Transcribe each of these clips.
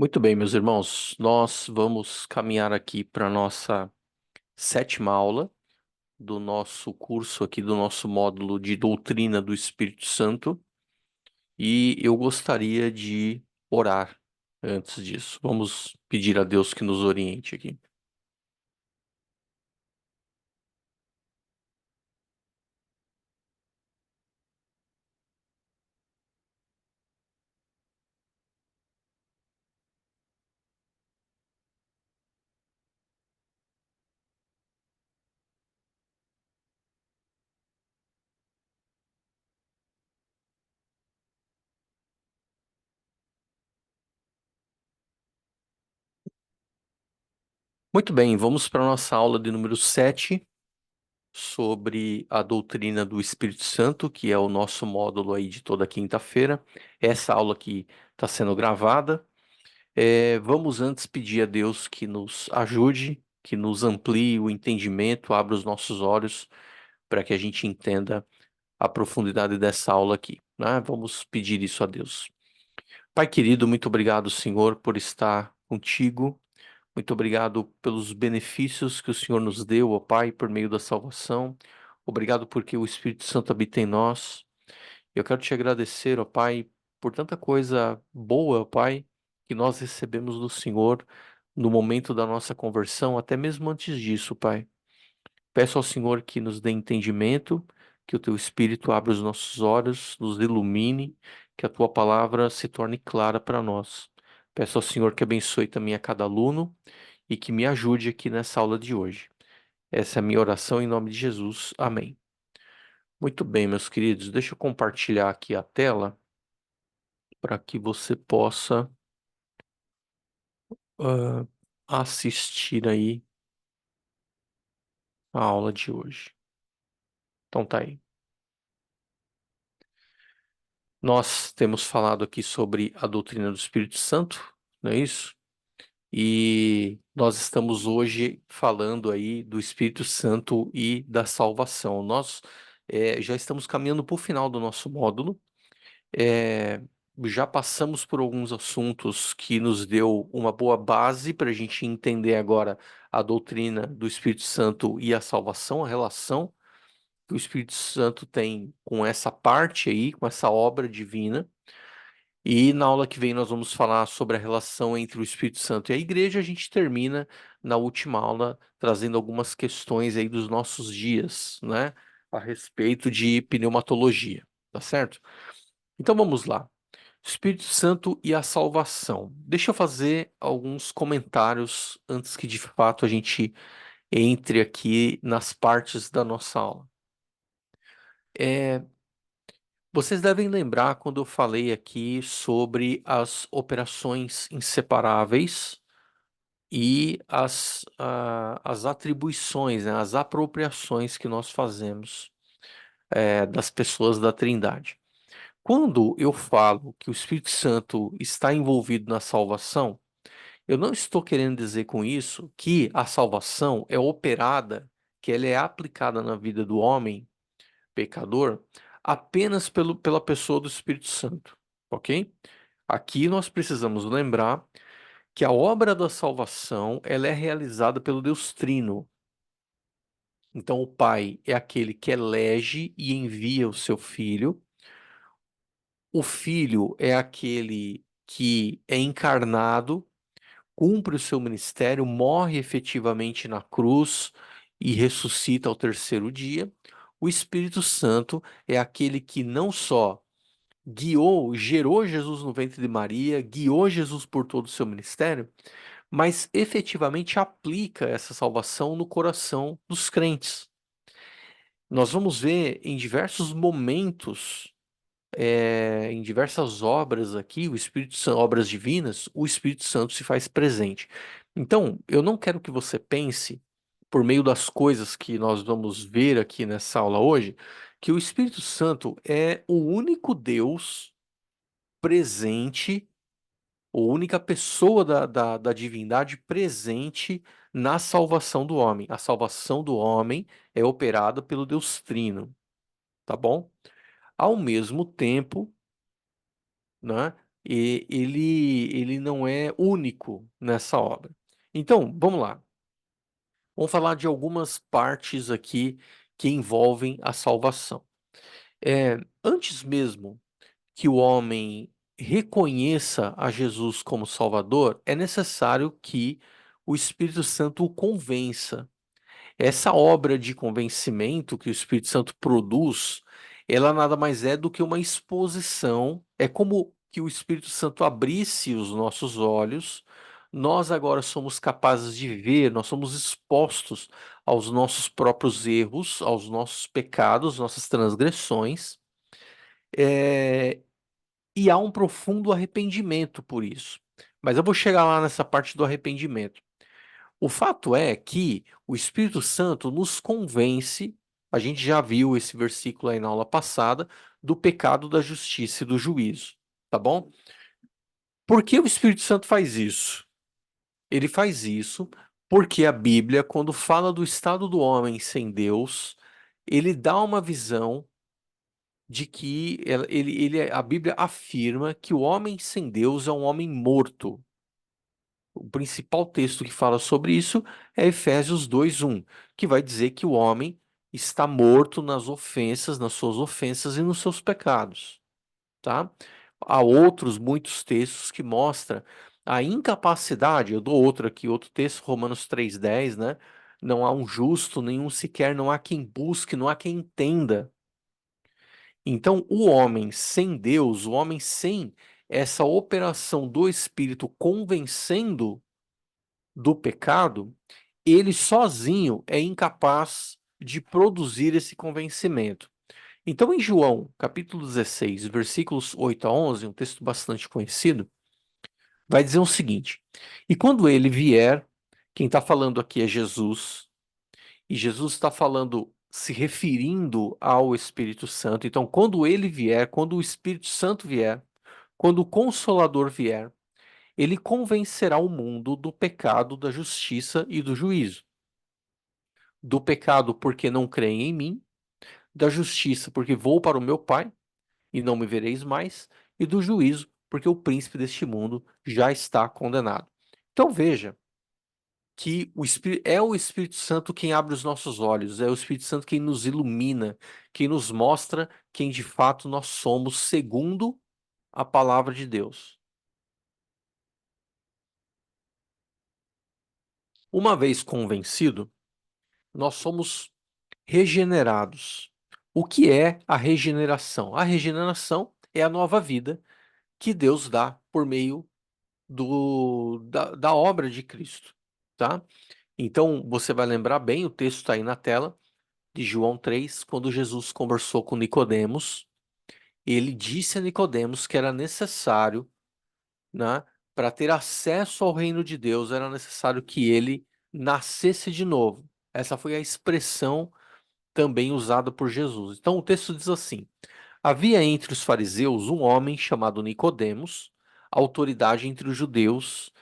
Muito bem, meus irmãos, nós vamos caminhar aqui para a nossa sétima aula do nosso curso aqui, do nosso módulo de doutrina do Espírito Santo, e eu gostaria de orar antes disso. Vamos pedir a Deus que nos oriente aqui. Muito bem, vamos para a nossa aula de número 7 sobre a doutrina do Espírito Santo, que é o nosso módulo aí de toda quinta-feira. Essa aula aqui está sendo gravada. Vamos antes pedir a Deus que nos ajude, que nos amplie o entendimento, abra os nossos olhos para que a gente entenda a profundidade dessa aula aqui, né? Vamos pedir isso a Deus. Pai querido, muito obrigado, Senhor, por estar contigo. Muito obrigado pelos benefícios que o Senhor nos deu, ó Pai, por meio da salvação. Obrigado porque o Espírito Santo habita em nós. Eu quero te agradecer, ó Pai, por tanta coisa boa, ó Pai, que nós recebemos do Senhor no momento da nossa conversão, até mesmo antes disso, Pai. Peço ao Senhor que nos dê entendimento, que o Teu Espírito abra os nossos olhos, nos ilumine, que a Tua palavra se torne clara para nós. Peço ao Senhor que abençoe também a cada aluno e que me ajude aqui nessa aula de hoje. Essa é a minha oração em nome de Jesus. Amém. Muito bem, meus queridos, deixa eu compartilhar aqui a tela para que você possa ah, assistir aí a aula de hoje. Então tá aí. Nós temos falado aqui sobre a doutrina do Espírito Santo, não é isso? E nós estamos hoje falando aí do Espírito Santo e da salvação. Nós já estamos caminhando para o final do nosso módulo. É, já passamos por alguns assuntos que nos deu uma boa base para a gente entender agora a doutrina do Espírito Santo e a salvação, a relação que o Espírito Santo tem com essa parte aí, com essa obra divina. E na aula que vem nós vamos falar sobre a relação entre o Espírito Santo e a igreja. A gente termina na última aula trazendo algumas questões aí dos nossos dias, né, a respeito de pneumatologia, tá certo? Então vamos lá. Espírito Santo e a salvação. Deixa eu fazer alguns comentários antes que de fato a gente entre aqui nas partes da nossa aula. É, Vocês devem lembrar quando eu falei aqui sobre as operações inseparáveis e as atribuições, né, as apropriações que nós fazemos das pessoas da Trindade. Quando eu falo que o Espírito Santo está envolvido na salvação, eu não estou querendo dizer com isso que a salvação é operada, que ela é aplicada na vida do homem pecador apenas pela pessoa do Espírito Santo, ok? Aqui nós precisamos lembrar que a obra da salvação ela é realizada pelo Deus Trino. Então o Pai é aquele que elege e envia o seu Filho. O Filho é aquele que é encarnado, cumpre o seu ministério, morre efetivamente na cruz e ressuscita ao terceiro dia. O Espírito Santo é aquele que não só guiou, gerou Jesus no ventre de Maria, guiou Jesus por todo o seu ministério, mas efetivamente aplica essa salvação no coração dos crentes. Nós vamos ver em diversos momentos, em diversas obras aqui, o Espírito Santo, obras divinas, o Espírito Santo se faz presente. Então, eu não quero que você pense, por meio das coisas que nós vamos ver aqui nessa aula hoje, que o Espírito Santo é o único Deus presente, ou única pessoa da divindade presente na salvação do homem. A salvação do homem é operada pelo Deus Trino, tá bom? Ao mesmo tempo, né? e ele não é único nessa obra. Então, vamos lá. Vamos falar de algumas partes aqui que envolvem a salvação. Antes mesmo que o homem reconheça a Jesus como Salvador, é necessário que o Espírito Santo o convença. Essa obra de convencimento que o Espírito Santo produz, ela nada mais é do que uma exposição. É como que o Espírito Santo abrisse os nossos olhos. Nós agora somos capazes de ver, nós somos expostos aos nossos próprios erros, aos nossos pecados, nossas transgressões. É, e há um profundo arrependimento por isso. Mas eu vou chegar lá nessa parte do arrependimento. O fato é que o Espírito Santo nos convence, a gente já viu esse versículo aí na aula passada, do pecado, da justiça e do juízo, tá bom? Por que o Espírito Santo faz isso? Ele faz isso porque a Bíblia, quando fala do estado do homem sem Deus, ele dá uma visão de que a Bíblia afirma que o homem sem Deus é um homem morto. O principal texto que fala sobre isso é Efésios 2:1, que vai dizer que o homem está morto nas ofensas, nas suas ofensas e nos seus pecados, tá? Há outros muitos textos que mostram a incapacidade. Eu dou outro aqui, outro texto, Romanos 3:10, né? Não há um justo, nenhum sequer, não há quem busque, não há quem entenda. Então, o homem sem Deus, o homem sem essa operação do Espírito convencendo do pecado, ele sozinho é incapaz de produzir esse convencimento. Então, em João, capítulo 16, versículos 8 a 11, um texto bastante conhecido, vai dizer o seguinte: E quando ele vier, quem está falando aqui é Jesus, e Jesus está falando, se referindo ao Espírito Santo. Então, quando ele vier, quando o Espírito Santo vier, quando o Consolador vier, ele convencerá o mundo do pecado, da justiça e do juízo. Do pecado, porque não creem em mim, da justiça, porque vou para o meu Pai e não me vereis mais, e do juízo, porque o príncipe deste mundo já está condenado. Então veja que é o Espírito Santo quem abre os nossos olhos, é o Espírito Santo quem nos ilumina, quem nos mostra quem de fato nós somos, segundo a palavra de Deus. Uma vez convencido, nós somos regenerados. O que é a regeneração? A regeneração é a nova vida que Deus dá por meio da obra de Cristo, tá? Então, você vai lembrar bem, o texto está aí na tela, de João 3, quando Jesus conversou com Nicodemos, ele disse a Nicodemos que era necessário, né, para ter acesso ao reino de Deus, era necessário que ele nascesse de novo. Essa foi a expressão também usada por Jesus. Então, o texto diz assim: Havia entre os fariseus um homem chamado Nicodemos, autoridade entre os judeus,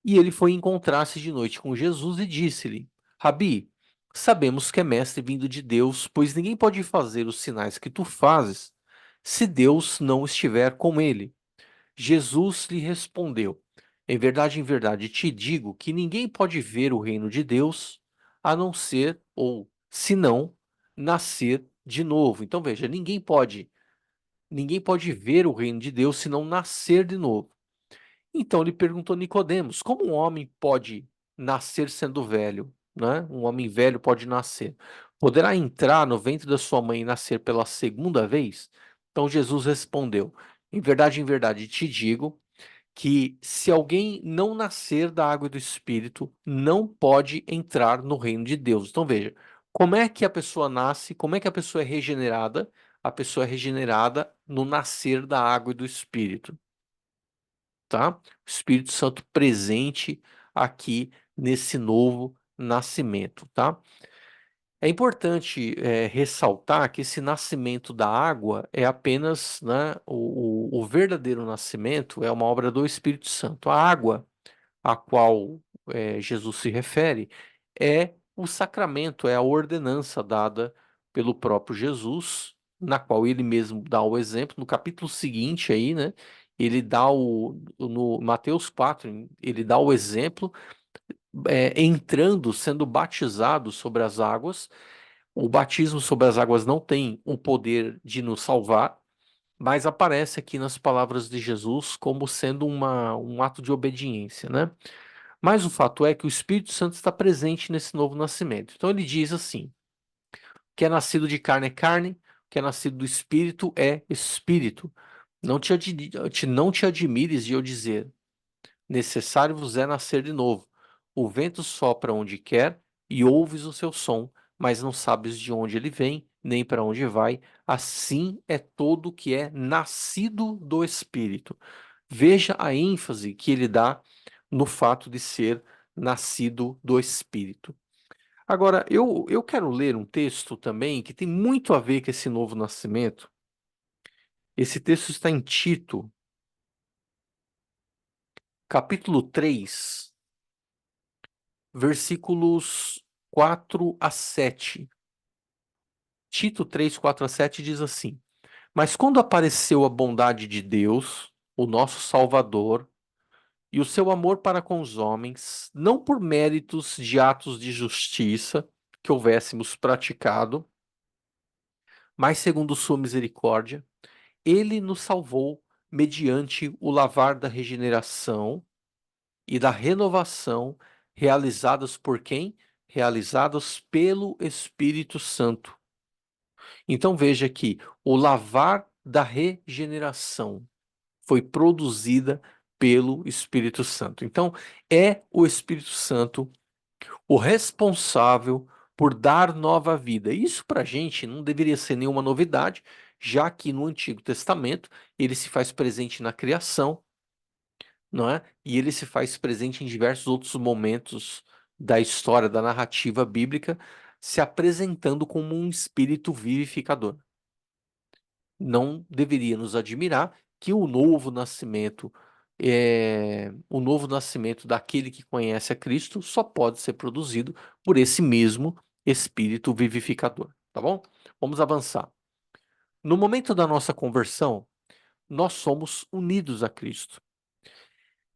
e ele foi encontrar-se de noite com Jesus e disse-lhe: Rabi, sabemos que é mestre vindo de Deus, pois ninguém pode fazer os sinais que tu fazes se Deus não estiver com ele. Jesus lhe respondeu: em verdade te digo que ninguém pode ver o reino de Deus a não ser, ou se não, nascer de novo. Então veja, ninguém pode ver o reino de Deus se não nascer de novo. Então ele perguntou a Nicodemos: como um homem pode nascer sendo velho, né? Um homem velho pode nascer. Poderá entrar no ventre da sua mãe e nascer pela segunda vez? Então Jesus respondeu: em verdade te digo que se alguém não nascer da água e do Espírito, não pode entrar no reino de Deus. Então veja, como é que a pessoa nasce, como é que a pessoa é regenerada? A pessoa é regenerada no nascer da água e do Espírito, tá? O Espírito Santo presente aqui nesse novo nascimento, tá? É importante ressaltar que esse nascimento da água é apenas, né, o verdadeiro nascimento é uma obra do Espírito Santo. A água a qual Jesus se refere é o sacramento, é a ordenança dada pelo próprio Jesus, na qual ele mesmo dá o exemplo no capítulo seguinte aí, né? ele dá no Mateus 4, ele dá o exemplo, entrando, sendo batizado sobre as águas. O batismo sobre as águas não tem o poder de nos salvar, mas aparece aqui nas palavras de Jesus como sendo um ato de obediência, né? Mas o fato é que o Espírito Santo está presente nesse novo nascimento. Então ele diz assim: o que é nascido de carne é carne, o que é nascido do Espírito é Espírito. Não te admires de eu dizer: necessário vos é nascer de novo. O vento sopra onde quer e ouves o seu som, mas não sabes de onde ele vem, nem para onde vai. Assim é todo que é nascido do Espírito. Veja a ênfase que ele dá no fato de ser nascido do Espírito. Agora, eu quero ler um texto também que tem muito a ver com esse novo nascimento. Esse texto está em Tito, capítulo 3, versículos 4 a 7. Tito 3, 4 a 7 diz assim: Mas quando apareceu a bondade de Deus, o nosso Salvador, e o seu amor para com os homens, não por méritos de atos de justiça que houvéssemos praticado, mas segundo sua misericórdia, ele nos salvou mediante o lavar da regeneração e da renovação realizadas por quem? Realizadas pelo Espírito Santo. Então veja que o lavar da regeneração foi produzida pelo Espírito Santo. Então é o Espírito Santo o responsável por dar nova vida. Isso para a gente não deveria ser nenhuma novidade, já que no Antigo Testamento ele se faz presente na criação, não é? E ele se faz presente em diversos outros momentos da história, da narrativa bíblica, se apresentando como um espírito vivificador. Não deveria nos admirar que o novo nascimento daquele que conhece a Cristo só pode ser produzido por esse mesmo espírito vivificador, tá bom? Vamos avançar. No momento da nossa conversão, nós somos unidos a Cristo.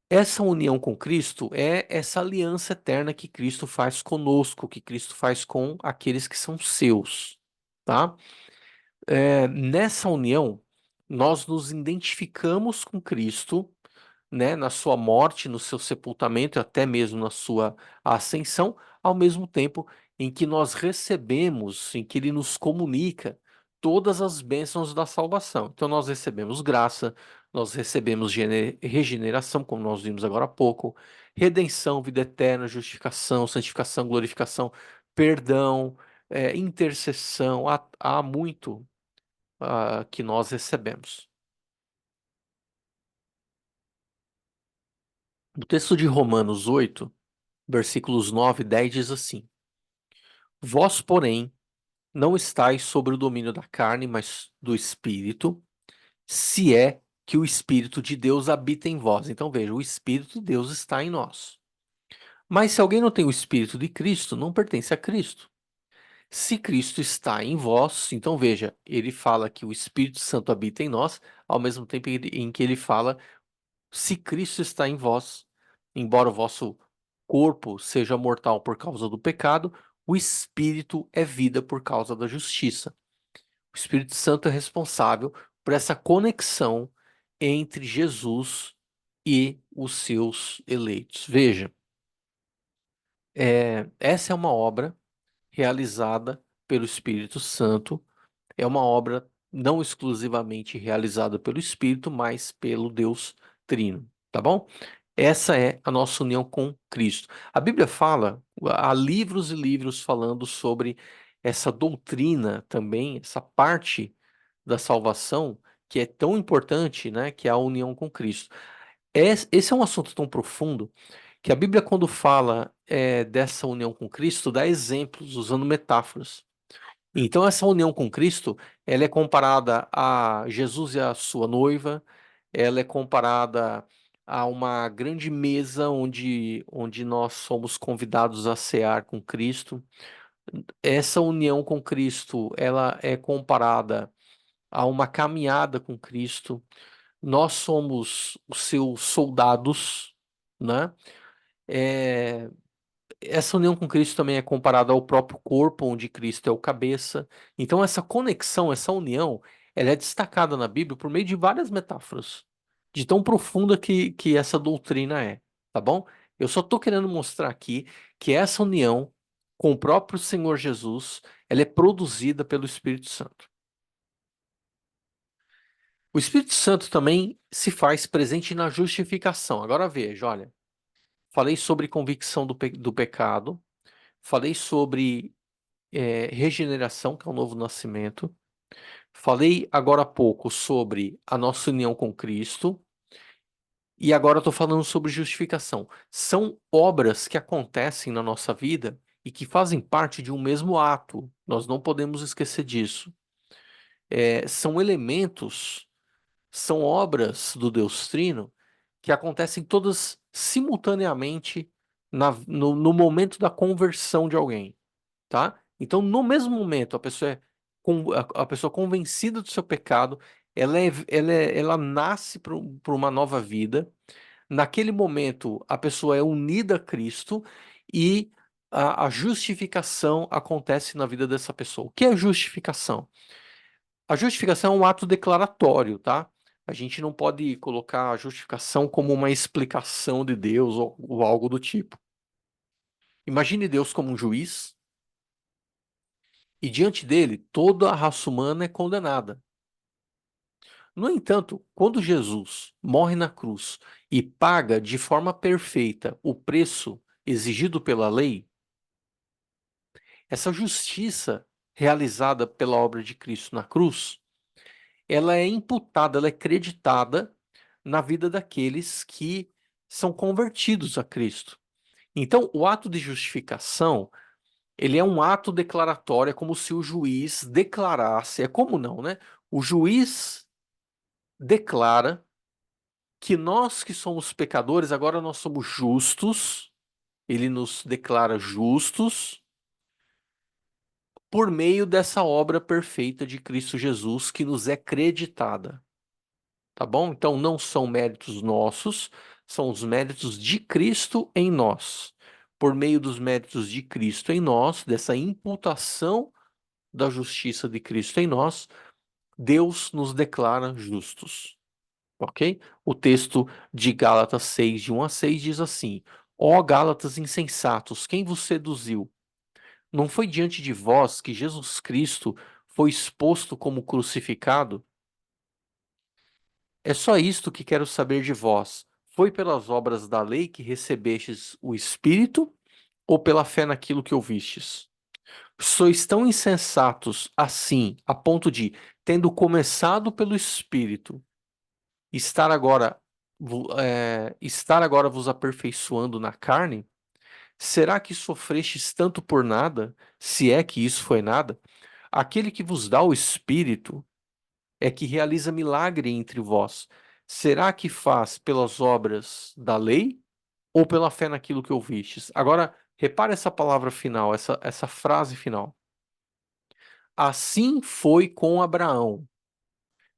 Essa união com Cristo é essa aliança eterna que Cristo faz conosco, que Cristo faz com aqueles que são seus, tá? Nessa união, nós nos identificamos com Cristo, né, na sua morte, no seu sepultamento, e até mesmo na sua ascensão, ao mesmo tempo em que nós recebemos, em que ele nos comunica todas as bênçãos da salvação. Então nós recebemos graça, nós recebemos regeneração, como nós vimos agora há pouco, redenção, vida eterna, justificação, santificação, glorificação, perdão, intercessão, há muito que nós recebemos. O texto de Romanos 8, versículos 9 e 10 diz assim: Vós, porém, não estáis sobre o domínio da carne, mas do Espírito, se é que o Espírito de Deus habita em vós. Então veja, o Espírito de Deus está em nós. Mas se alguém não tem o Espírito de Cristo, não pertence a Cristo. Se Cristo está em vós, então veja, ele fala que o Espírito Santo habita em nós, ao mesmo tempo em que ele fala: se Cristo está em vós, embora o vosso corpo seja mortal por causa do pecado, o espírito é vida por causa da justiça. O Espírito Santo é responsável por essa conexão entre Jesus e os seus eleitos. Veja, essa é uma obra realizada pelo Espírito Santo, é uma obra não exclusivamente realizada pelo Espírito, mas pelo Deus Trino, tá bom? Essa é a nossa união com Cristo. A Bíblia fala, há livros e livros falando sobre essa doutrina também, essa parte da salvação que é tão importante, né, que é a união com Cristo. Esse é um assunto tão profundo que a Bíblia, quando fala dessa união com Cristo, dá exemplos usando metáforas. Então, essa união com Cristo, ela é comparada a Jesus e a sua noiva, ela é comparada a uma grande mesa onde nós somos convidados a cear com Cristo. Essa união com Cristo, ela é comparada a uma caminhada com Cristo. nós somos os seus soldados, né? É, essa união com Cristo também é comparada ao próprio corpo, onde Cristo é o cabeça. Então, essa conexão, essa união, ela é destacada na Bíblia por meio de várias metáforas, de tão profunda que essa doutrina é, tá bom? Eu só estou querendo mostrar aqui que essa união com o próprio Senhor Jesus, ela é produzida pelo Espírito Santo. O Espírito Santo também se faz presente na justificação. Agora veja, olha, falei sobre convicção do pecado, falei sobre regeneração, que é o novo nascimento. Falei agora há pouco sobre a nossa união com Cristo. E agora estou falando sobre justificação. São obras que acontecem na nossa vida e que fazem parte de um mesmo ato. Nós não podemos esquecer disso. São elementos, são obras do Deus Trino que acontecem todas simultaneamente no momento da conversão de alguém. Tá? Então, no mesmo momento, a pessoa convencida do seu pecado, ela nasce para uma nova vida. Naquele momento, a pessoa é unida a Cristo e a justificação acontece na vida dessa pessoa. O que é justificação? A justificação é um ato declaratório, tá? A gente não pode colocar a justificação como uma explicação de Deus ou algo do tipo. Imagine Deus como um juiz. E diante dele, toda a raça humana é condenada. No entanto, quando Jesus morre na cruz e paga de forma perfeita o preço exigido pela lei, essa justiça realizada pela obra de Cristo na cruz, ela é imputada, ela é creditada na vida daqueles que são convertidos a Cristo. Então, o ato de justificação, ele é um ato declaratório, é como se o juiz declarasse, é como não, né? O juiz declara que nós que somos pecadores, agora nós somos justos, ele nos declara justos por meio dessa obra perfeita de Cristo Jesus que nos é creditada, tá bom? Então não são méritos nossos, são os méritos de Cristo em nós. Por meio dos méritos de Cristo em nós, dessa imputação da justiça de Cristo em nós, Deus nos declara justos. Ok? O texto de Gálatas 6, de 1 a 6, diz assim: Ó Gálatas insensatos, quem vos seduziu? Não foi diante de vós que Jesus Cristo foi exposto como crucificado? É só isto que quero saber de vós. Foi pelas obras da lei que recebestes o Espírito, ou pela fé naquilo que ouvistes? Sois tão insensatos assim, a ponto de, tendo começado pelo Espírito, estar agora, estar agora vos aperfeiçoando na carne? Será que sofrestes tanto por nada, se é que isso foi nada? Aquele que vos dá o Espírito é que realiza milagre entre vós. Será que faz pelas obras da lei ou pela fé naquilo que ouvistes? Agora, repare essa palavra final, essa frase final. Assim foi com Abraão,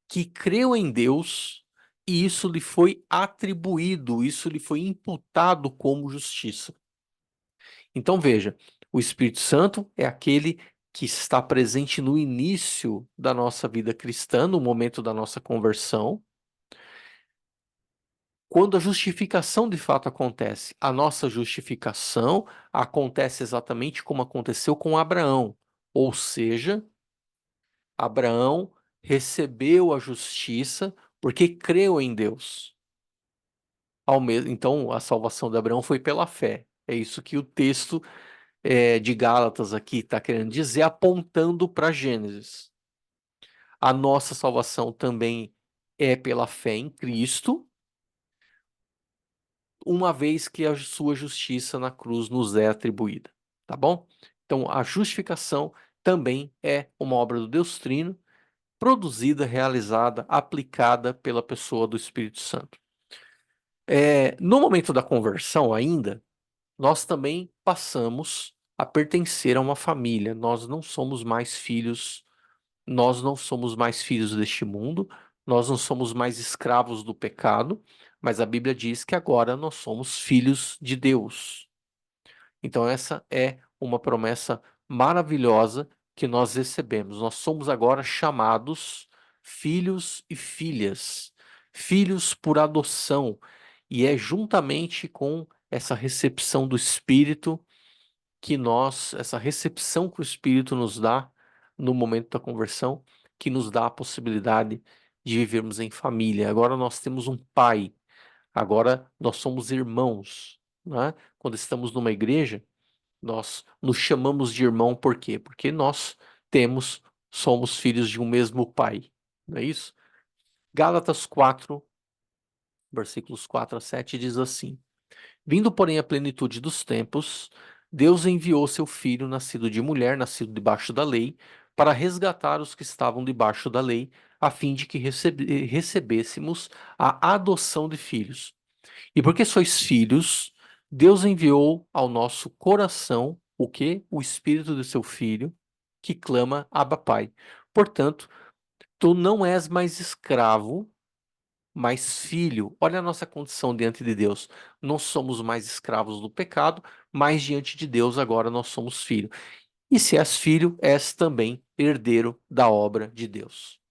que creu em Deus e isso lhe foi atribuído, isso lhe foi imputado como justiça. Então veja, o Espírito Santo é aquele que está presente no início da nossa vida cristã, no momento da nossa conversão. Quando a justificação de fato acontece, a nossa justificação acontece exatamente como aconteceu com Abraão, ou seja, Abraão recebeu a justiça porque creu em Deus. Então, a salvação de Abraão foi pela fé. É isso que o texto de Gálatas aqui está querendo dizer, apontando para Gênesis. A nossa salvação também é pela fé em Cristo, uma vez que a sua justiça na cruz nos é atribuída. Tá bom? Então, a justificação também é uma obra do Deus Trino, produzida, realizada, aplicada pela pessoa do Espírito Santo. No momento da conversão ainda, nós também passamos a pertencer a uma família. Nós não somos mais filhos deste mundo, Nós não somos mais escravos do pecado, mas a Bíblia diz que agora nós somos filhos de Deus. Então, essa é uma promessa maravilhosa que nós recebemos. Nós somos agora chamados filhos e filhas, filhos por adoção, e é juntamente com essa recepção do Espírito essa recepção que o Espírito nos dá no momento da conversão, que nos dá a possibilidade de vivermos em família. Agora nós temos um pai, agora nós somos irmãos, né? Quando estamos numa igreja, nós nos chamamos de irmão, por quê? Porque somos filhos de um mesmo pai, não é isso? Gálatas 4, versículos 4 a 7 diz assim: Vindo, porém, à plenitude dos tempos, Deus enviou seu filho, nascido de mulher, nascido debaixo da lei, para resgatar os que estavam debaixo da lei, a fim de que recebêssemos a adoção de filhos. E porque sois filhos, Deus enviou ao nosso coração o quê? O Espírito do seu Filho, que clama: Abba, Pai. Portanto, tu não és mais escravo, mas filho. Olha a nossa condição diante de Deus. Não somos mais escravos do pecado, mas diante de Deus agora nós somos filho. E se és filho, és também herdeiro da obra de Deus.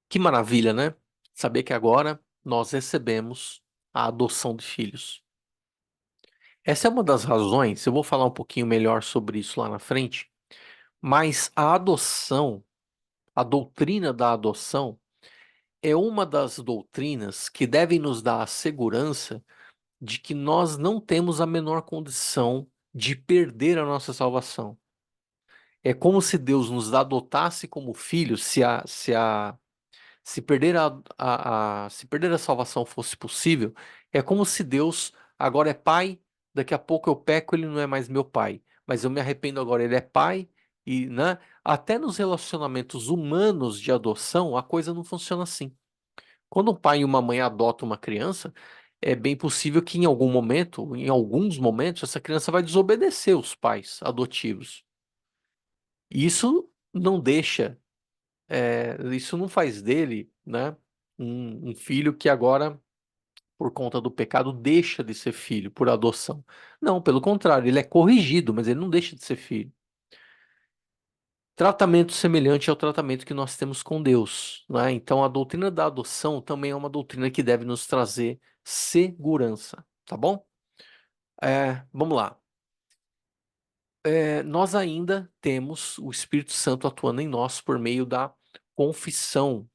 Que maravilha, né? Saber que agora nós recebemos a adoção de filhos. Essa é uma das razões, eu vou falar um pouquinho melhor sobre isso lá na frente, mas a adoção, a doutrina da adoção, é uma das doutrinas que devem nos dar a segurança de que nós não temos a menor condição de perder a nossa salvação. É como se Deus nos adotasse como filhos, se perder a salvação fosse possível, é como se Deus agora é pai, daqui a pouco eu peco, ele não é mais meu pai, mas eu me arrependo agora, ele é pai, e, né? Até nos relacionamentos humanos de adoção, a coisa não funciona assim. Quando um pai e uma mãe adotam uma criança, é bem possível que em algum momento, em alguns momentos, essa criança vai desobedecer os pais adotivos. E isso não faz dele, né, um filho que agora, por conta do pecado, deixa de ser filho por adoção. Não, pelo contrário, ele é corrigido, mas ele não deixa de ser filho. Tratamento semelhante ao tratamento que nós temos com Deus, né? Então, a doutrina da adoção também é uma doutrina que deve nos trazer segurança, tá bom? Vamos lá. Nós ainda temos o Espírito Santo atuando em nós confissão,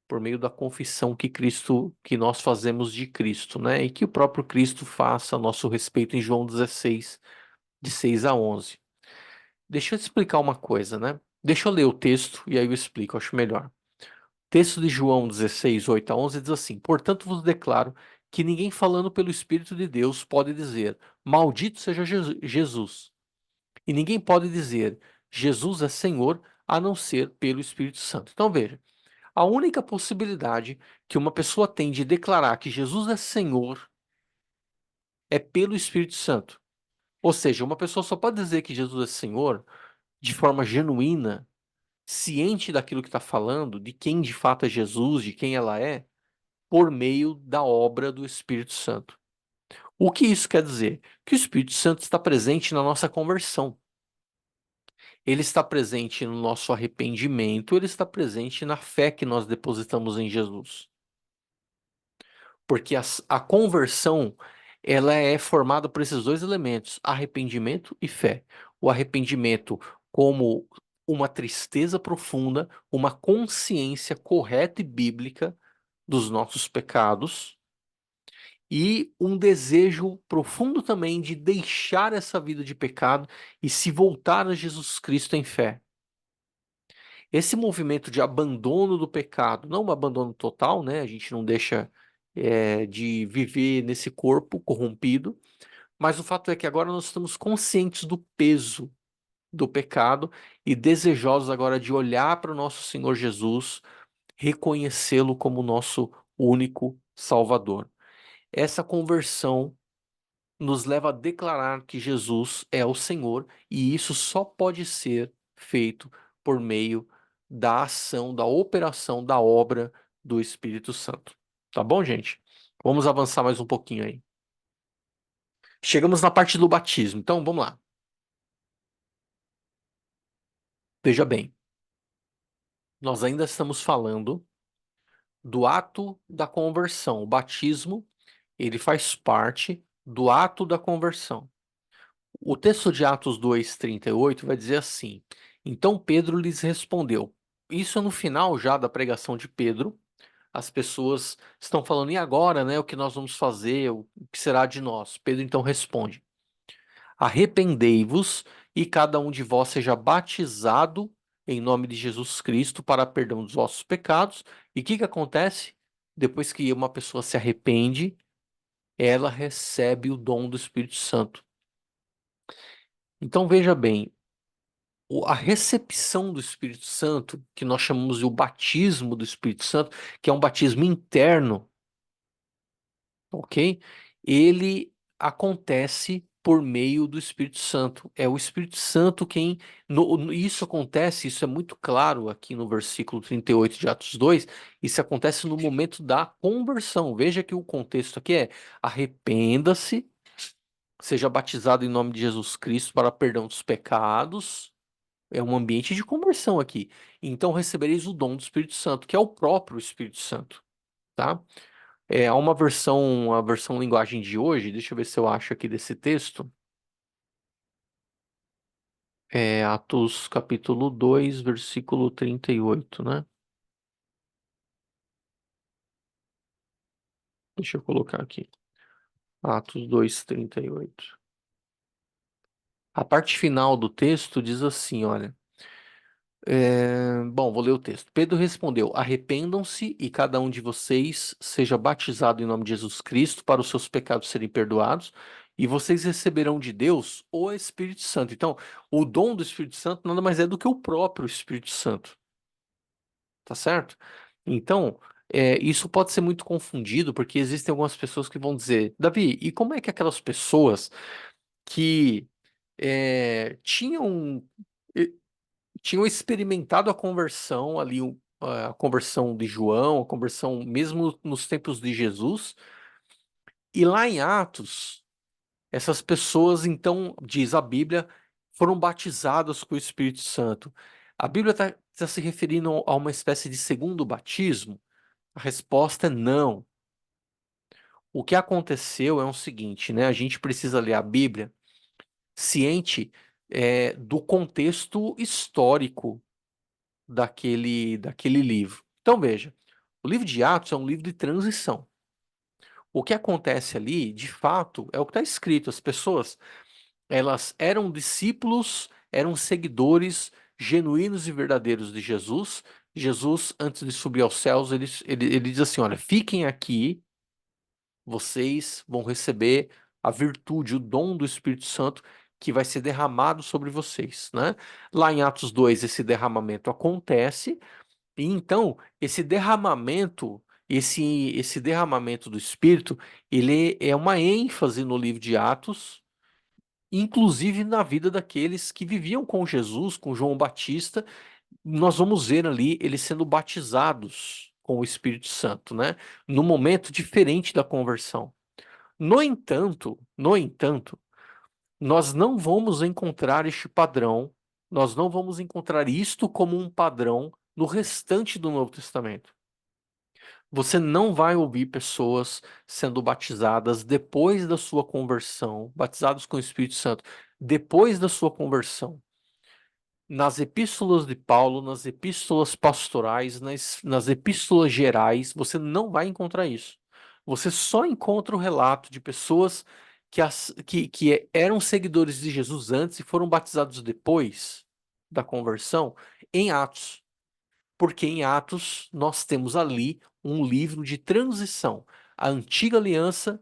por meio da confissão que nós fazemos de Cristo, né? E que o próprio Cristo faça a nosso respeito em João 16, de 6 a 11. Deixa eu te explicar uma coisa, né? Deixa eu ler o texto e aí eu explico, eu acho melhor. Texto de João 16, 8 a 11 diz assim: Portanto vos declaro que ninguém falando pelo Espírito de Deus pode dizer, Maldito seja Jesus. E ninguém pode dizer, Jesus é Senhor, a não ser pelo Espírito Santo. Então veja, a única possibilidade que uma pessoa tem de declarar que Jesus é Senhor é pelo Espírito Santo. Ou seja, uma pessoa só pode dizer que Jesus é Senhor de forma genuína, ciente daquilo que está falando, de quem de fato é Jesus, de quem ela é, por meio da obra do Espírito Santo. O que isso quer dizer? Que o Espírito Santo está presente na nossa conversão. Ele está presente no nosso arrependimento, ele está presente na fé que nós depositamos em Jesus. Porque a conversão, ela é formada por esses dois elementos, arrependimento e fé. O arrependimento como uma tristeza profunda, uma consciência correta e bíblica dos nossos pecados e um desejo profundo também de deixar essa vida de pecado e se voltar a Jesus Cristo em fé. Esse movimento de abandono do pecado, não um abandono total, né? A gente não deixa de viver nesse corpo corrompido, mas o fato é que agora nós estamos conscientes do peso do pecado e desejosos agora de olhar para o nosso Senhor Jesus, reconhecê-lo como nosso único Salvador. Essa conversão nos leva a declarar que Jesus é o Senhor e isso só pode ser feito por meio da ação, da operação, da obra do Espírito Santo. Tá bom, gente? Vamos avançar mais um pouquinho aí. Chegamos na parte do batismo. Então, vamos lá. Veja bem, nós ainda estamos falando do ato da conversão. O batismo, ele faz parte do ato da conversão. O texto de Atos 2:38 vai dizer assim: Então Pedro lhes respondeu. Isso é no final já da pregação de Pedro. As pessoas estão falando, e agora, né? O que nós vamos fazer? O que será de nós? Pedro então responde: Arrependei-vos e cada um de vós seja batizado em nome de Jesus Cristo para perdão dos vossos pecados. E o que que acontece? Depois que uma pessoa se arrepende, ela recebe o dom do Espírito Santo. Então veja bem, a recepção do Espírito Santo, que nós chamamos de o batismo do Espírito Santo, que é um batismo interno, ok? Ele acontece por meio do Espírito Santo. É o Espírito Santo quem. Isso acontece, isso é muito claro aqui no versículo 38 de Atos 2. Isso acontece no momento da conversão. Veja que o contexto aqui é: arrependa-se, seja batizado em nome de Jesus Cristo para perdão dos pecados. É um ambiente de conversão aqui. Então recebereis o dom do Espírito Santo, que é o próprio Espírito Santo, tá? Há a versão linguagem de hoje, deixa eu ver se eu acho aqui desse texto. É Atos capítulo 2 versículo 38, né? Deixa eu colocar aqui. Atos 2:38. A parte final do texto diz assim, olha. Bom, vou ler o texto. Pedro respondeu: Arrependam-se e cada um de vocês seja batizado em nome de Jesus Cristo para os seus pecados serem perdoados, e vocês receberão de Deus o Espírito Santo. Então, o dom do Espírito Santo nada mais é do que o próprio Espírito Santo, tá certo? Então, isso pode ser muito confundido, porque existem algumas pessoas que vão dizer: Davi, e como é que aquelas pessoas que tinham tinham experimentado a conversão ali, a conversão de João, a conversão mesmo nos tempos de Jesus, e lá em Atos, essas pessoas, então, diz a Bíblia, foram batizadas com o Espírito Santo. A Bíblia está se referindo a uma espécie de segundo batismo? A resposta é não. O que aconteceu é o seguinte, né? A gente precisa ler a Bíblia ciente, do contexto histórico daquele livro. Então veja, o livro de Atos é um livro de transição. O que acontece ali, de fato, é o que está escrito. As pessoas, elas eram discípulos, eram seguidores genuínos e verdadeiros de Jesus. Jesus, antes de subir aos céus, ele diz assim: olha, fiquem aqui, vocês vão receber a virtude, o dom do Espírito Santo que vai ser derramado sobre vocês, né? Lá em Atos 2, esse derramamento acontece. E então, esse derramamento do Espírito, ele é uma ênfase no livro de Atos, inclusive na vida daqueles que viviam com Jesus, com João Batista. Nós vamos ver ali eles sendo batizados com o Espírito Santo, né? Num momento diferente da conversão. No entanto, nós não vamos encontrar este padrão, nós não vamos encontrar isto como um padrão no restante do Novo Testamento. Você não vai ouvir pessoas sendo batizadas depois da sua conversão, batizados com o Espírito Santo, depois da sua conversão. Nas epístolas de Paulo, nas epístolas pastorais, nas epístolas gerais, você não vai encontrar isso. Você só encontra o relato de pessoas que eram seguidores de Jesus antes e foram batizados depois da conversão em Atos. Porque em Atos nós temos ali um livro de transição. A antiga aliança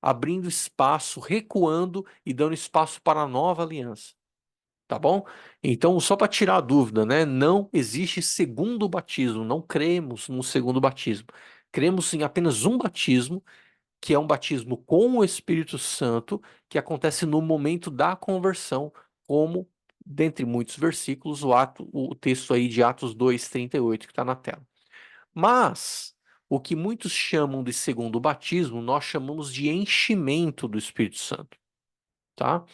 abrindo espaço, recuando e dando espaço para a nova aliança. Tá bom? Então, só para tirar a dúvida, né? Não existe segundo batismo, não cremos no segundo batismo. Cremos em apenas um batismo, que é um batismo com o Espírito Santo, que acontece no momento da conversão, como dentre muitos versículos, o texto aí de Atos 2:38 que está na tela. Mas o que muitos chamam de segundo batismo, nós chamamos de enchimento do Espírito Santo, tá?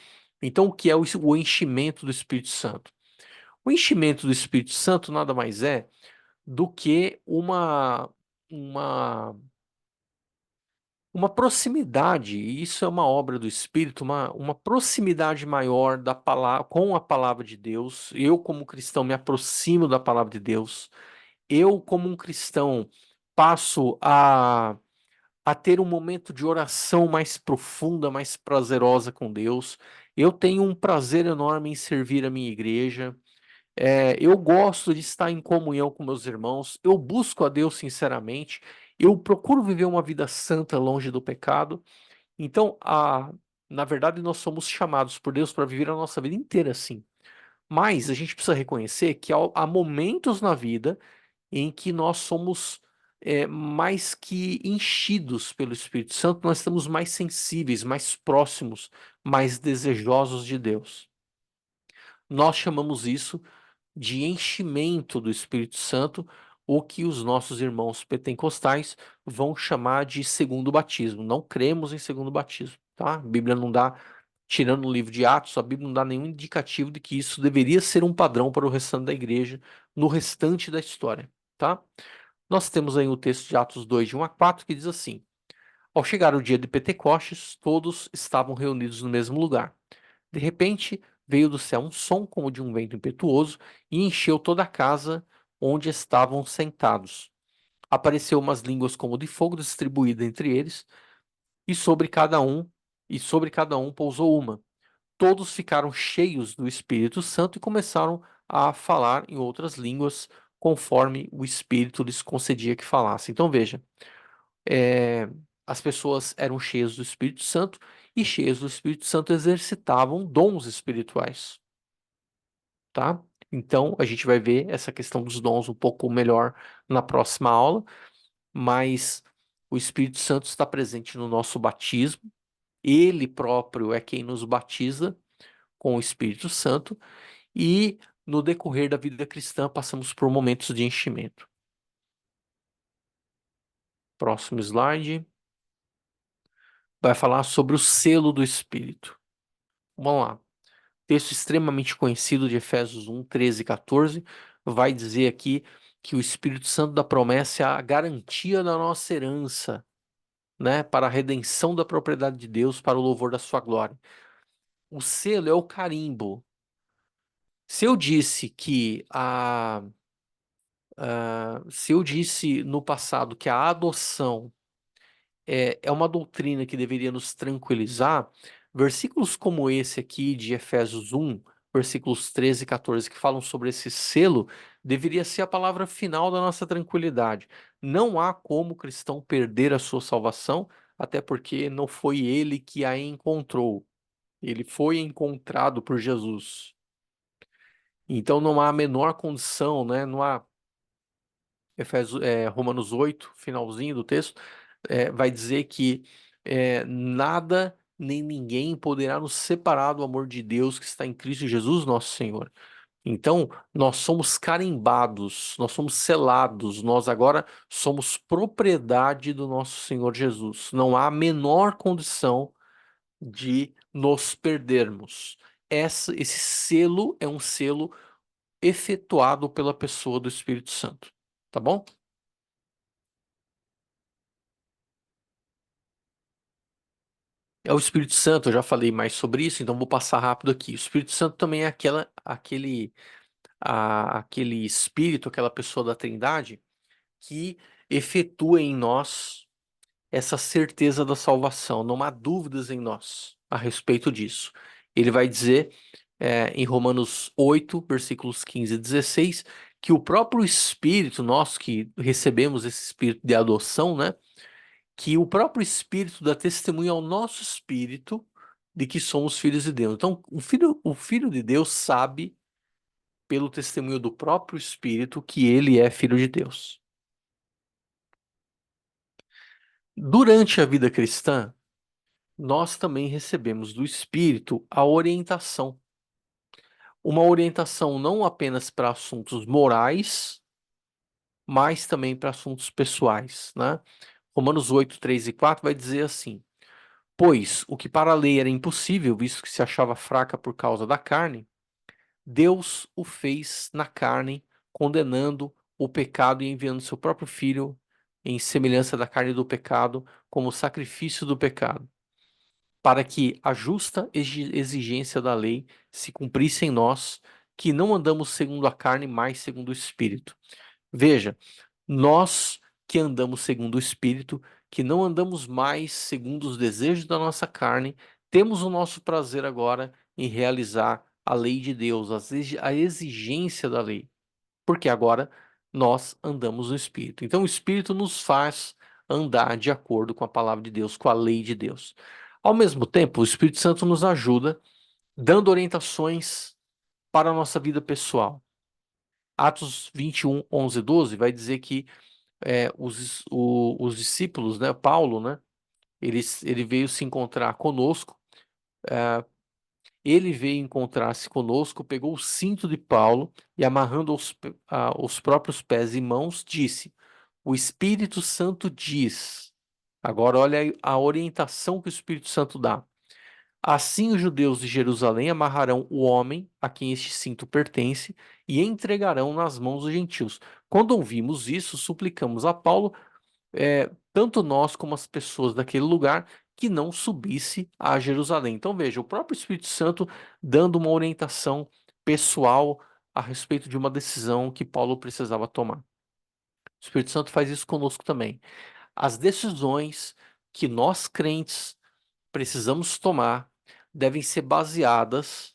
Então, o que é o enchimento do Espírito Santo? O enchimento do Espírito Santo nada mais é do que uma, uma proximidade, e isso é uma obra do Espírito, uma proximidade maior da palavra, com a palavra de Deus. Eu, como cristão, me aproximo da palavra de Deus. Eu, como um cristão, passo a ter um momento de oração mais profunda, mais prazerosa com Deus. Eu tenho um prazer enorme em servir a minha igreja. Eu gosto de estar em comunhão com meus irmãos. Eu busco a Deus sinceramente. Eu procuro viver uma vida santa longe do pecado. Então, na verdade, nós somos chamados por Deus para viver a nossa vida inteira assim. Mas a gente precisa reconhecer que há momentos na vida em que nós somos mais que enchidos pelo Espírito Santo, nós estamos mais sensíveis, mais próximos, mais desejosos de Deus. Nós chamamos isso de enchimento do Espírito Santo, o que os nossos irmãos pentecostais vão chamar de segundo batismo. Não cremos em segundo batismo, tá? A Bíblia não dá, tirando o livro de Atos, a Bíblia não dá nenhum indicativo de que isso deveria ser um padrão para o restante da igreja, no restante da história, tá? Nós temos aí o texto de Atos 2, de 1 a 4, que diz assim: Ao chegar o dia de Pentecostes, todos estavam reunidos no mesmo lugar. De repente, veio do céu um som como de um vento impetuoso e encheu toda a casa onde estavam sentados. Apareceu umas línguas como de fogo distribuída entre eles, e sobre cada um, pousou uma. Todos ficaram cheios do Espírito Santo e começaram a falar em outras línguas, conforme o Espírito lhes concedia que falassem. Então veja, é, as pessoas eram cheias do Espírito Santo e cheias do Espírito Santo exercitavam dons espirituais, tá? Então a gente vai ver essa questão dos dons um pouco melhor na próxima aula, mas o Espírito Santo está presente no nosso batismo, ele próprio é quem nos batiza com o Espírito Santo e no decorrer da vida cristã passamos por momentos de enchimento. Próximo slide vai falar sobre o selo do Espírito. Vamos lá. Texto extremamente conhecido de Efésios 1, 13 e 14, vai dizer aqui que o Espírito Santo da promessa é a garantia da nossa herança, né, para a redenção da propriedade de Deus, para o louvor da sua glória. O selo é o carimbo. Se eu disse que se eu disse no passado que a adoção é uma doutrina que deveria nos tranquilizar, versículos como esse aqui de Efésios 1, versículos 13 e 14, que falam sobre esse selo, deveria ser a palavra final da nossa tranquilidade. Não há como o cristão perder a sua salvação, até porque não foi ele que a encontrou. Ele foi encontrado por Jesus. Então não há a menor condição, né? Não há Romanos 8, finalzinho do texto, vai dizer que nada nem ninguém poderá nos separar do amor de Deus que está em Cristo Jesus, nosso Senhor. Então, nós somos carimbados, nós somos selados, nós agora somos propriedade do nosso Senhor Jesus. Não há a menor condição de nos perdermos. Esse selo é um selo efetuado pela pessoa do Espírito Santo. Tá bom? É o Espírito Santo, eu já falei mais sobre isso, então vou passar rápido aqui. O Espírito Santo também é aquele espírito, aquela pessoa da Trindade que efetua em nós essa certeza da salvação. Não há dúvidas em nós a respeito disso. Ele vai dizer, em Romanos 8, versículos 15 e 16, que o próprio Espírito, nós que recebemos esse Espírito de adoção, né? Que o próprio Espírito dá testemunho ao nosso espírito de que somos filhos de Deus. Então, o filho de Deus sabe, pelo testemunho do próprio Espírito, que ele é filho de Deus. Durante a vida cristã, nós também recebemos do Espírito a orientação. uma orientação não apenas para assuntos morais, mas também para assuntos pessoais, né? Romanos 8, 3 e 4 vai dizer assim: Pois o que para a lei era impossível, visto que se achava fraca por causa da carne, Deus o fez na carne, condenando o pecado e enviando seu próprio filho em semelhança da carne do pecado, como sacrifício do pecado, para que a justa exigência da lei se cumprisse em nós, que não andamos segundo a carne, mas segundo o Espírito. Veja, nós que andamos segundo o Espírito, que não andamos mais segundo os desejos da nossa carne, temos o nosso prazer agora em realizar a lei de Deus, a exigência da lei, porque agora nós andamos no Espírito. Então, o Espírito nos faz andar de acordo com a palavra de Deus, com a lei de Deus. Ao mesmo tempo, o Espírito Santo nos ajuda, dando orientações para a nossa vida pessoal. Atos 21, 11 e 12 vai dizer que os discípulos, né, Paulo, né, ele veio se encontrar conosco, ele veio encontrar-se conosco, pegou o cinto de Paulo e amarrando os próprios pés e mãos, disse, o Espírito Santo diz, agora olha aí a orientação que o Espírito Santo dá, assim os judeus de Jerusalém amarrarão o homem a quem este cinto pertence e entregarão nas mãos dos gentios. Quando ouvimos isso, suplicamos a Paulo tanto nós como as pessoas daquele lugar, que não subisse a Jerusalém. Então veja, o próprio Espírito Santo dando uma orientação pessoal a respeito de uma decisão que Paulo precisava tomar. O Espírito Santo faz isso conosco também. As decisões que nós crentes precisamos tomar devem ser baseadas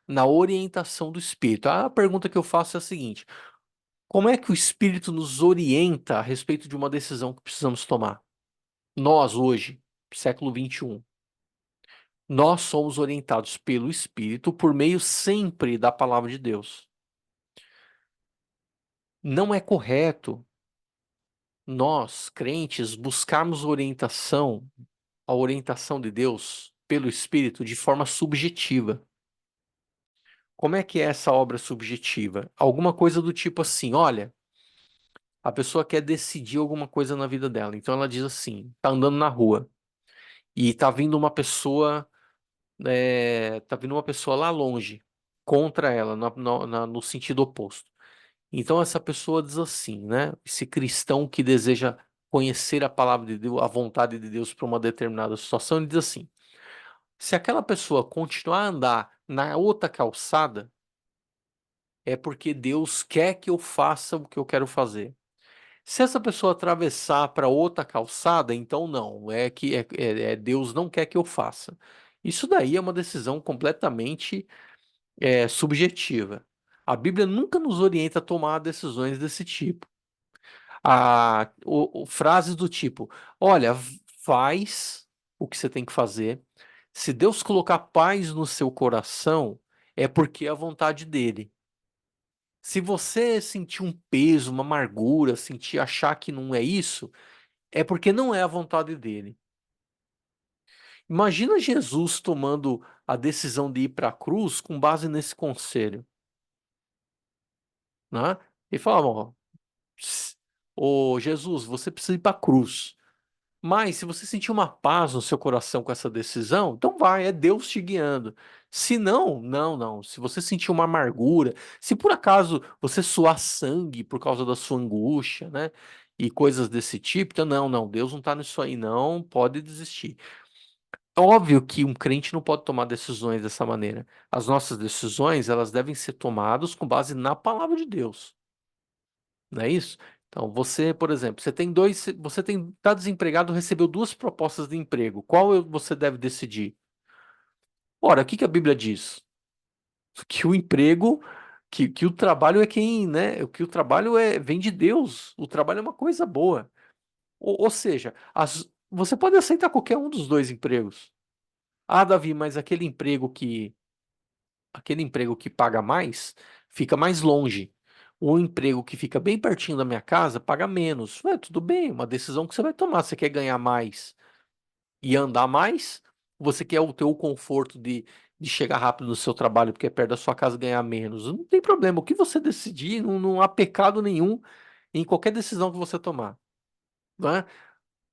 na orientação do Espírito. A pergunta que eu faço é a seguinte: como é que o Espírito nos orienta a respeito de uma decisão que precisamos tomar? Nós, hoje, século XXI, nós somos orientados pelo Espírito por meio sempre da palavra de Deus. Não é correto nós, crentes, buscarmos a orientação de Deus pelo Espírito de forma subjetiva. Como é que é essa obra subjetiva? Alguma coisa do tipo assim, olha, a pessoa quer decidir alguma coisa na vida dela. Então ela diz assim, tá andando na rua e tá vindo uma pessoa lá longe contra ela, no sentido oposto. Então essa pessoa diz assim, né? Esse cristão que deseja conhecer a palavra de Deus, a vontade de Deus para uma determinada situação, ele diz assim: se aquela pessoa continuar a andar na outra calçada, é porque Deus quer que eu faça o que eu quero fazer. Se essa pessoa atravessar para outra calçada, então não, Deus não quer que eu faça. Isso daí é uma decisão completamente subjetiva. A Bíblia nunca nos orienta a tomar decisões desse tipo. Frases do tipo: olha, faz o que você tem que fazer. Se Deus colocar paz no seu coração, é porque é a vontade dele. Se você sentir um peso, uma amargura, achar que não é isso, é porque não é a vontade dele. Imagina Jesus tomando a decisão de ir para a cruz com base nesse conselho, né? Ele falava, ó, ô Jesus, você precisa ir para a cruz. Mas se você sentir uma paz no seu coração com essa decisão, então vai, é Deus te guiando. Se não, não, não. Se você sentir uma amargura, se por acaso você suar sangue por causa da sua angústia, né? E coisas desse tipo, então não, não, Deus não tá nisso aí, não, pode desistir. Óbvio que um crente não pode tomar decisões dessa maneira. As nossas decisões, elas devem ser tomadas com base na palavra de Deus. Não é isso? Então, você, por exemplo, tá desempregado, recebeu duas propostas de emprego. Você deve decidir? Ora, o que que a Bíblia diz? Que o emprego, que o trabalho é quem, né? Que o trabalho vem de Deus. O trabalho é uma coisa boa. Ou seja, você pode aceitar qualquer um dos dois empregos. Ah, Davi, mas aquele emprego que paga mais, fica mais longe. O emprego que fica bem pertinho da minha casa paga menos. Tudo bem, uma decisão que você vai tomar. Você quer ganhar mais e andar mais? Você quer o teu conforto de chegar rápido no seu trabalho porque é perto da sua casa e ganhar menos. Não tem problema. O que você decidir, não há pecado nenhum em qualquer decisão que você tomar, né?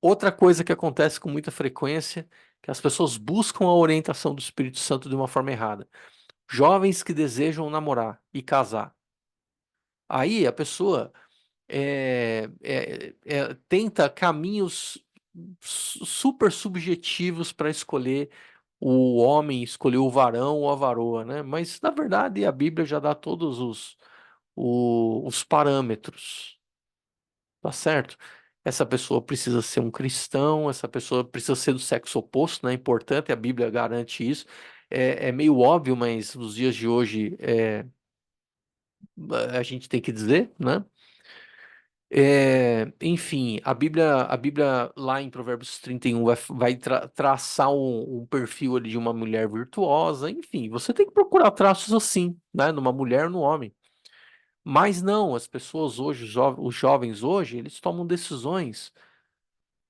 Outra coisa que acontece com muita frequência, que as pessoas buscam a orientação do Espírito Santo de uma forma errada. Jovens que desejam namorar e casar. Aí a pessoa tenta caminhos super subjetivos para escolher o homem, escolher o varão ou a varoa, né? Mas na verdade a Bíblia já dá todos os parâmetros, tá certo? Essa pessoa precisa ser um cristão, essa pessoa precisa ser do sexo oposto, né? É importante, a Bíblia garante isso. É meio óbvio, mas nos dias de hoje a gente tem que dizer, né? Enfim, a Bíblia lá em Provérbios 31 vai traçar um perfil ali de uma mulher virtuosa. Enfim, você tem que procurar traços assim, né? Numa mulher, ou no homem. Mas não, as pessoas hoje, os jovens hoje, eles tomam decisões,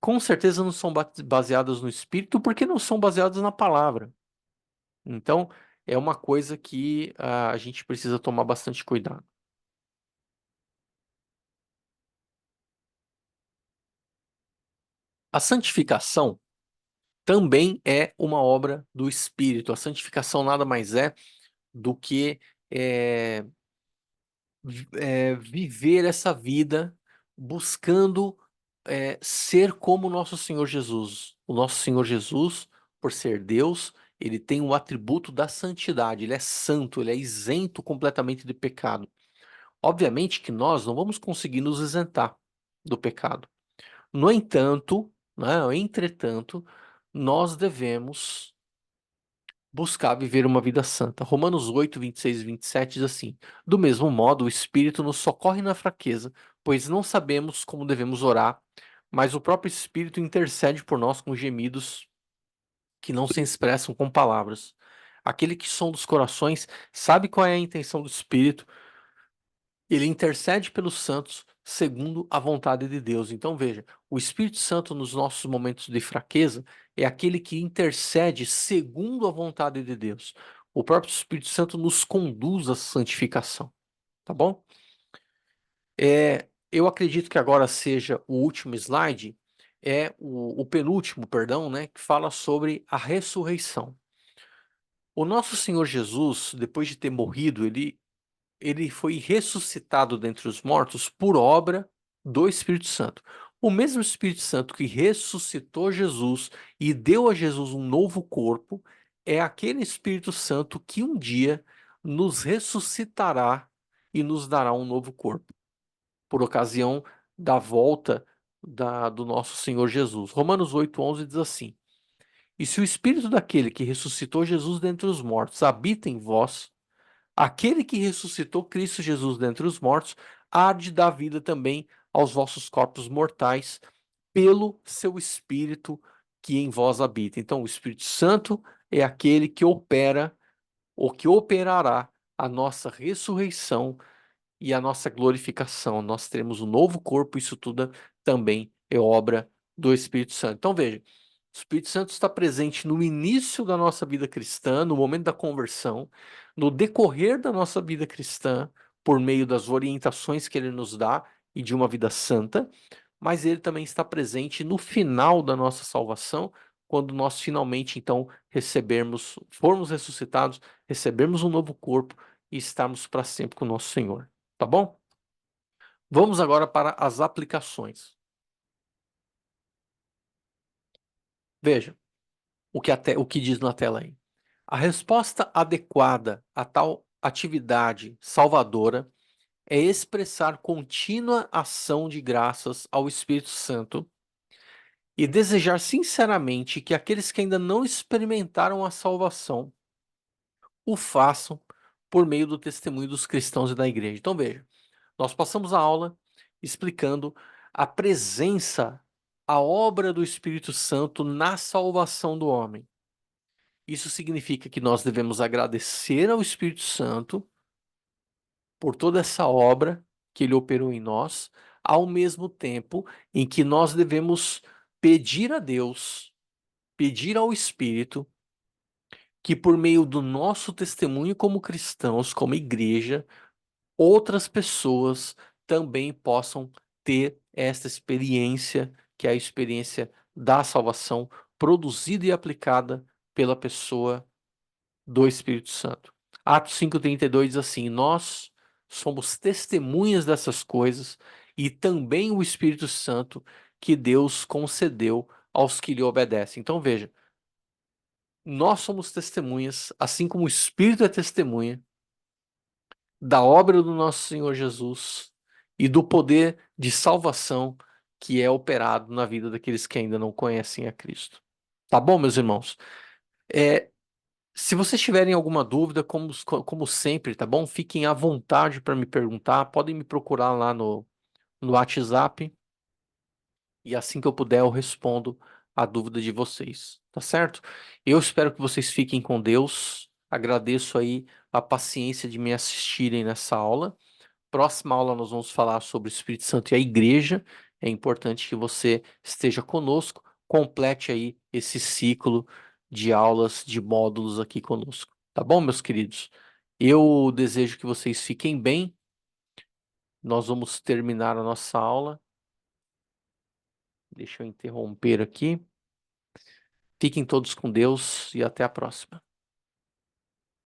com certeza não são baseadas no espírito, porque não são baseadas na palavra. Então, é uma coisa que a gente precisa tomar bastante cuidado. A santificação também é uma obra do Espírito. A santificação nada mais é do que é, viver essa vida buscando ser como o nosso Senhor Jesus. O nosso Senhor Jesus, por ser Deus, ele tem o atributo da santidade. Ele é santo, ele é isento completamente de pecado. Obviamente que nós não vamos conseguir nos isentar do pecado. No entanto, né, entretanto, nós devemos buscar viver uma vida santa. Romanos 8, 26 e 27 diz assim: Do mesmo modo, o Espírito nos socorre na fraqueza, pois não sabemos como devemos orar, mas o próprio Espírito intercede por nós com gemidos que não se expressam com palavras. Aquele que sonda os corações sabe qual é a intenção do Espírito, ele intercede pelos santos segundo a vontade de Deus. Então veja, o Espírito Santo nos nossos momentos de fraqueza é aquele que intercede segundo a vontade de Deus. O próprio Espírito Santo nos conduz à santificação, tá bom? Eu acredito que agora seja o último slide, o penúltimo, perdão, né, que fala sobre a ressurreição. O nosso Senhor Jesus, depois de ter morrido, ele foi ressuscitado dentre os mortos por obra do Espírito Santo. O mesmo Espírito Santo que ressuscitou Jesus e deu a Jesus um novo corpo, é aquele Espírito Santo que um dia nos ressuscitará e nos dará um novo corpo, por ocasião da volta do nosso Senhor Jesus. Romanos 8,11 diz assim: E se o Espírito daquele que ressuscitou Jesus dentre os mortos habita em vós, aquele que ressuscitou Cristo Jesus dentre os mortos há de dar vida também aos vossos corpos mortais pelo seu Espírito que em vós habita. Então, o Espírito Santo é aquele que opera ou que operará a nossa ressurreição e a nossa glorificação. Nós teremos um novo corpo, isso tudo também é obra do Espírito Santo. Então, veja, o Espírito Santo está presente no início da nossa vida cristã, no momento da conversão, no decorrer da nossa vida cristã, por meio das orientações que ele nos dá e de uma vida santa, mas ele também está presente no final da nossa salvação, quando nós finalmente, então, formos ressuscitados, recebermos um novo corpo e estarmos para sempre com o nosso Senhor. Tá bom? Vamos agora para as aplicações. Veja o que diz na tela aí. A resposta adequada a tal atividade salvadora é expressar contínua ação de graças ao Espírito Santo e desejar sinceramente que aqueles que ainda não experimentaram a salvação o façam por meio do testemunho dos cristãos e da igreja. Então veja, nós passamos a aula explicando a presença, a obra do Espírito Santo na salvação do homem. Isso significa que nós devemos agradecer ao Espírito Santo por toda essa obra que ele operou em nós, ao mesmo tempo em que nós devemos pedir a Deus pedir ao Espírito que, por meio do nosso testemunho como cristãos, como igreja, outras pessoas também possam ter esta experiência, que é a experiência da salvação produzida e aplicada pela pessoa do Espírito Santo. Atos 5:32 diz assim: Nós somos testemunhas dessas coisas e também o Espírito Santo que Deus concedeu aos que lhe obedecem. Então veja, nós somos testemunhas, assim como o Espírito é testemunha da obra do nosso Senhor Jesus e do poder de salvação que é operado na vida daqueles que ainda não conhecem a Cristo. Tá bom, meus irmãos? É, Se vocês tiverem alguma dúvida, como sempre, tá bom? Fiquem à vontade para me perguntar. Podem me procurar lá no WhatsApp e assim que eu puder eu respondo a dúvida de vocês, tá certo? Eu espero que vocês fiquem com Deus. Agradeço aí a paciência de me assistirem nessa aula. Próxima aula nós vamos falar sobre o Espírito Santo e a igreja. É importante que você esteja conosco, complete aí esse ciclo de aulas, de módulos aqui conosco. Tá bom, meus queridos? Eu desejo que vocês fiquem bem. Nós vamos terminar a nossa aula. Deixa eu interromper aqui. Fiquem todos com Deus e até a próxima.